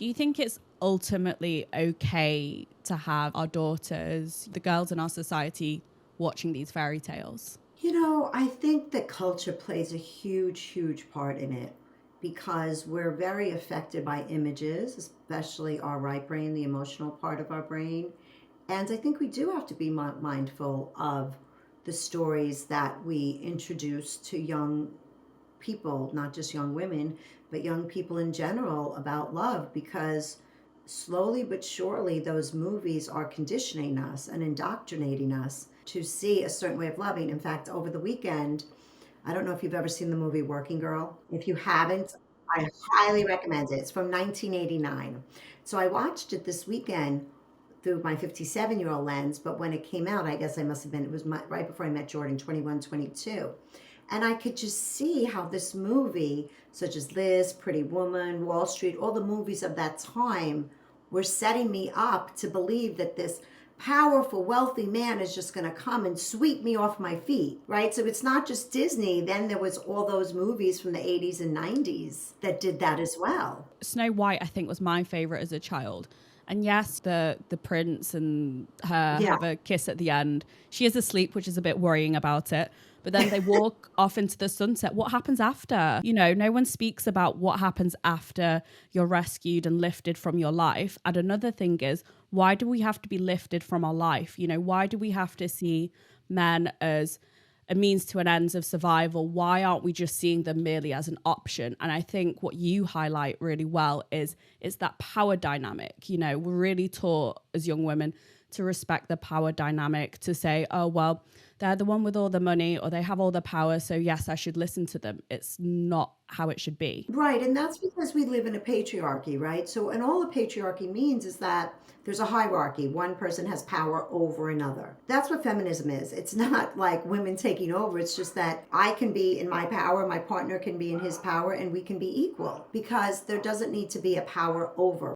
Do you think it's ultimately okay to have our daughters, the girls in our society, watching these fairy tales? I think that culture plays a huge, huge part in it because we're very affected by images, especially our right brain, the emotional part of our brain. And I think we do have to be mindful of the stories that we introduce to young people, not just young women, but young people in general about love because slowly but surely those movies are conditioning us and indoctrinating us to see a certain way of loving. In fact, over the weekend, I don't know if you've ever seen the movie Working Girl. If you haven't, I highly recommend it. It's from 1989. So I watched it this weekend through my 57-year-old lens, but when it came out, I guess I must have been, it was right before I met Jordan, 21, 22. And I could just see how this movie, such as Liz, Pretty Woman, Wall Street, all the movies of that time were setting me up to believe that this powerful, wealthy man is just going to come and sweep me off my feet, right? So it's not just Disney. Then there was all those movies from the 80s and 90s that did that as well. Snow White, I think, was my favorite as a child. And yes, the prince and her Yeah. have a kiss at the end. She is asleep, which is a bit worrying about it. But then they walk off into the sunset. What happens after? No one speaks about what happens after you're rescued and lifted from your life. And another thing is, why do we have to be lifted from our life? Why do we have to see men as a means to an ends of survival? Why aren't we just seeing them merely as an option? And I think what you highlight really well is it's that power dynamic. We're really taught as young women to respect the power dynamic, to say, oh, well, they're the one with all the money or they have all the power. So yes, I should listen to them. It's not how it should be. Right, and that's because we live in a patriarchy, right? So, and all a patriarchy means is that there's a hierarchy. One person has power over another. That's what feminism is. It's not like women taking over. It's just that I can be in my power, my partner can be in his power, and we can be equal because there doesn't need to be a power over.